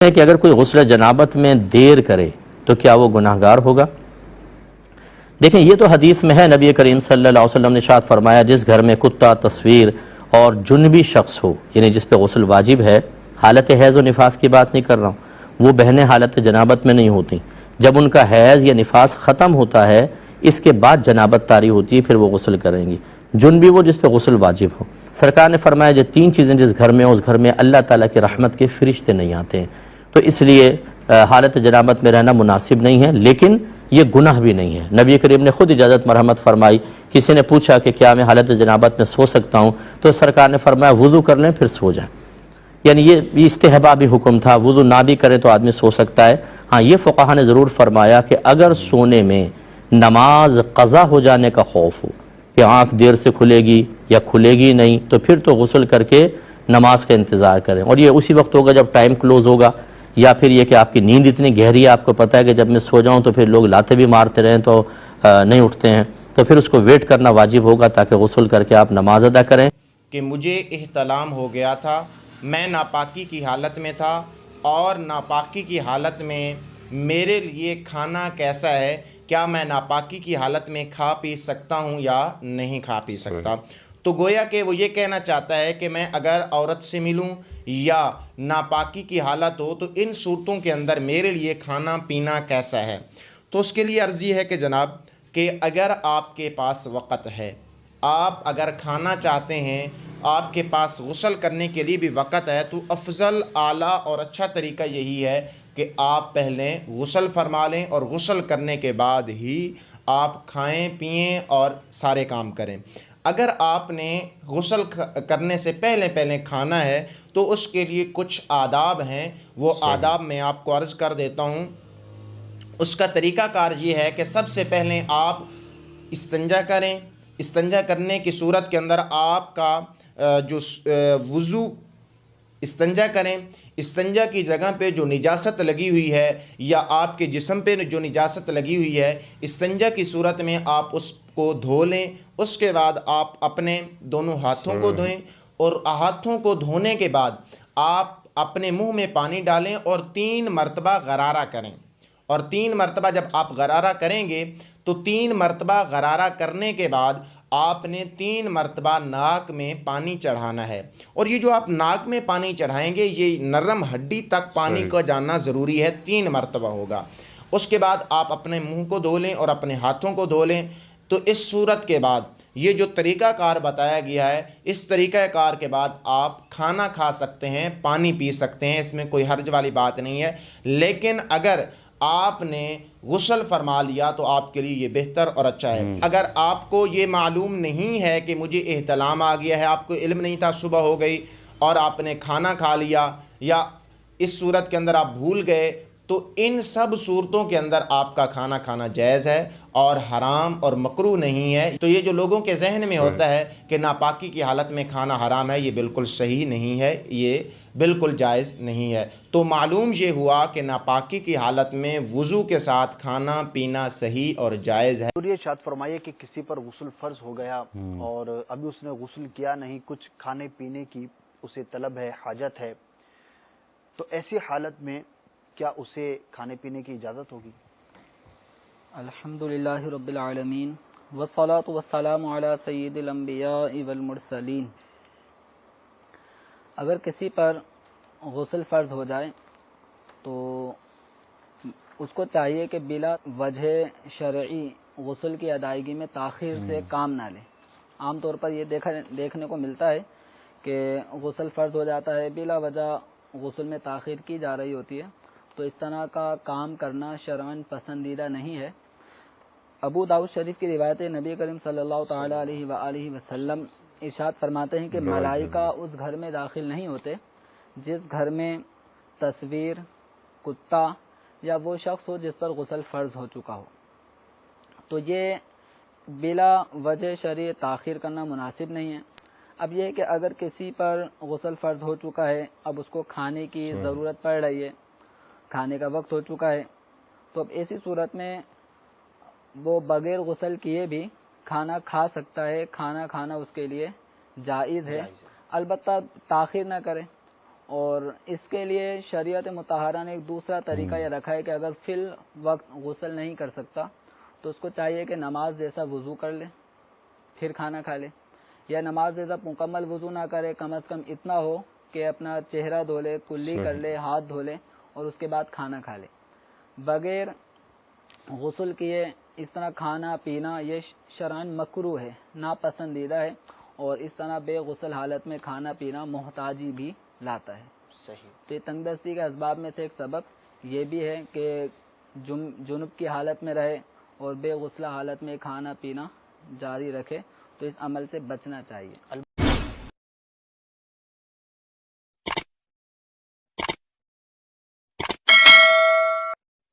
ہے کہ اگر کوئی غسل جنابت میں دیر کرے تو کیا وہ گناہگار ہوگا؟ دیکھیں، یہ تو حدیث میں ہے، نبی کریم صلی اللہ علیہ وسلم نے ارشاد فرمایا جس گھر میں کتا، تصویر اور جنبی شخص ہو، یعنی جس پہ غسل واجب ہے، حالت حیض و نفاس کی بات نہیں کر رہا ہوں، وہ بہنیں حالت جنابت میں نہیں ہوتی، جب ان کا حیض یا نفاس ختم ہوتا ہے اس کے بعد جنابت طاری ہوتی ہے، پھر وہ غسل کریں گی۔ جنبی وہ جس پہ غسل واجب ہو۔ سرکار نے فرمایا جو تین چیزیں جس گھر میں اس گھر میں اللہ تعالیٰ کی رحمت کے فرشتے نہیں آتے ہیں، تو اس لیے حالت جنابت میں رہنا مناسب نہیں ہے، لیکن یہ گناہ بھی نہیں ہے۔ نبی کریم نے خود اجازت مرحمت فرمائی۔ کسی نے پوچھا کہ کیا میں حالت جنابت میں سو سکتا ہوں، تو سرکار نے فرمایا وضو کر لیں پھر سو جائیں، یعنی یہ استحبابی حکم تھا، وضو نہ بھی کرے تو آدمی سو سکتا ہے۔ ہاں، یہ فقہا نے ضرور فرمایا کہ اگر سونے میں نماز قضا ہو جانے کا خوف ہو کہ آنکھ دیر سے کھلے گی یا کھلے گی نہیں، تو پھر تو غسل کر کے نماز کا انتظار کریں، اور یہ اسی وقت ہوگا جب ٹائم کلوز ہوگا، یا پھر یہ کہ آپ کی نیند اتنی گہری ہے، آپ کو پتہ ہے کہ جب میں سو جاؤں تو پھر لوگ لاتے بھی مارتے رہیں تو نہیں اٹھتے ہیں، تو پھر اس کو ویٹ کرنا واجب ہوگا تاکہ غسل کر کے آپ نماز ادا کریں۔ کہ مجھے احتلام ہو گیا تھا، میں ناپاکی کی حالت میں تھا، اور ناپاکی کی حالت میں میرے لیے کھانا کیسا ہے، کیا میں ناپاکی کی حالت میں کھا پی سکتا ہوں یا نہیں کھا پی سکتا؟ تو گویا کہ وہ یہ کہنا چاہتا ہے کہ میں اگر عورت سے ملوں یا ناپاکی کی حالت ہو تو ان صورتوں کے اندر میرے لیے کھانا پینا کیسا ہے۔ تو اس کے لیے عرض یہ ہے کہ جناب کہ اگر آپ کے پاس وقت ہے، آپ اگر کھانا چاہتے ہیں، آپ کے پاس غسل کرنے کے لیے بھی وقت ہے، تو افضل، اعلیٰ اور اچھا طریقہ یہی ہے کہ آپ پہلے غسل فرما لیں، اور غسل کرنے کے بعد ہی آپ کھائیں پئیں اور سارے کام کریں۔ اگر آپ نے غسل کرنے سے پہلے کھانا ہے تو اس کے لیے کچھ آداب ہیں، وہ آداب میں آپ کو عرض کر دیتا ہوں۔ اس کا طریقہ کار یہ ہے کہ سب سے پہلے آپ استنجا کریں۔ استنجا کرنے کی صورت کے اندر آپ کا جو وضو، استنجا کریں، استنجا کی جگہ پہ جو نجاست لگی ہوئی ہے یا آپ کے جسم پہ جو نجاست لگی ہوئی ہے، استنجا کی صورت میں آپ اس کو دھو لیں۔ اس کے بعد آپ اپنے دونوں ہاتھوں کو دھوئیں، اور ہاتھوں کو دھونے کے بعد آپ اپنے منہ میں پانی ڈالیں اور 3 مرتبہ غرارہ کریں، اور 3 مرتبہ جب آپ غرارہ کریں گے تو 3 مرتبہ غرارہ کرنے کے بعد آپ نے 3 مرتبہ ناک میں پانی چڑھانا ہے، اور یہ جو آپ ناک میں پانی چڑھائیں گے یہ نرم ہڈی تک پانی کو جاننا ضروری ہے، 3 مرتبہ ہوگا۔ اس کے بعد آپ اپنے منہ کو دھو لیں اور اپنے ہاتھوں کو دھو لیں۔ تو اس صورت کے بعد یہ جو طریقہ کار بتایا گیا ہے، اس طریقہ کار کے بعد آپ کھانا کھا سکتے ہیں، پانی پی سکتے ہیں، اس میں کوئی حرج والی بات نہیں ہے۔ لیکن اگر آپ نے غسل فرما لیا تو آپ کے لیے یہ بہتر اور اچھا ہے۔ اگر آپ کو یہ معلوم نہیں ہے کہ مجھے احتلام آ گیا ہے، آپ کو علم نہیں تھا، صبح ہو گئی اور آپ نے کھانا کھا لیا، یا اس صورت کے اندر آپ بھول گئے، تو ان سب صورتوں کے اندر آپ کا کھانا کھانا جائز ہے اور حرام اور مکروہ نہیں ہے۔ تو یہ جو لوگوں کے ذہن میں ہوتا ہے کہ ناپاکی کی حالت میں کھانا حرام ہے، یہ بالکل صحیح نہیں ہے، یہ بالکل جائز نہیں ہے۔ تو معلوم یہ ہوا کہ ناپاکی کی حالت میں وضو کے ساتھ کھانا پینا صحیح اور جائز ہے۔ یہ ارشاد فرمائیے کہ کسی پر غسل فرض ہو گیا اور ابھی اس نے غسل کیا نہیں، کچھ کھانے پینے کی اسے طلب ہے، حاجت ہے، تو ایسی حالت میں کیا اسے کھانے پینے کی اجازت ہوگی؟ الحمدللہ رب العالمین والصلاة والسلام علی سید الانبیاء والمرسلین۔ اگر کسی پر غسل فرض ہو جائے تو اس کو چاہیے کہ بلا وجہ شرعی غسل کی ادائیگی میں تاخیر سے کام نہ لے۔ عام طور پر یہ دیکھنے کو ملتا ہے کہ غسل فرض ہو جاتا ہے، بلا وجہ غسل میں تاخیر کی جا رہی ہوتی ہے، تو اس طرح کا کام کرنا شرعاً پسندیدہ نہیں ہے۔ ابو داؤد شریف کی روایت نبی کریم صلی اللہ تعالی علیہ وآلہ وسلم ارشاد فرماتے ہیں کہ ملائکہ اس گھر میں داخل نہیں ہوتے جس گھر میں تصویر، کتا یا وہ شخص ہو جس پر غسل فرض ہو چکا ہو۔ تو یہ بلا وجہ شرعی تاخیر کرنا مناسب نہیں ہے۔ اب یہ ہے کہ اگر کسی پر غسل فرض ہو چکا ہے، اب اس کو کھانے کی ضرورت پڑ رہی ہے، کھانے کا وقت ہو چکا ہے، تو اب ایسی صورت میں وہ بغیر غسل کیے بھی کھانا کھا سکتا ہے، کھانا کھانا اس کے لیے جائز ہے، البتہ تاخیر نہ کرے اور اس کے لیے شریعت مطہرہ نے ایک دوسرا طریقہ یہ رکھا ہے کہ اگر فی الوقت غسل نہیں کر سکتا تو اس کو چاہیے کہ نماز جیسا وضو کر لے پھر کھانا کھا لے، یا نماز جیسا مکمل وضو نہ کرے، کم از کم اتنا ہو کہ اپنا چہرہ دھو لے، کلی کر لے، ہاتھ دھو لے اور اس کے بعد کھانا کھا لے۔ بغیر غسل کیے اس طرح کھانا پینا یہ شرعاً مکروہ ہے، ناپسندیدہ ہے، اور اس طرح بے غسل حالت میں کھانا پینا محتاجی بھی لاتا ہے۔ صحیح۔ تو یہ تنگ دستی کے اسباب میں سے ایک سبب یہ بھی ہے کہ جنب کی حالت میں رہے اور بے غسل حالت میں کھانا پینا جاری رکھے، تو اس عمل سے بچنا چاہیے۔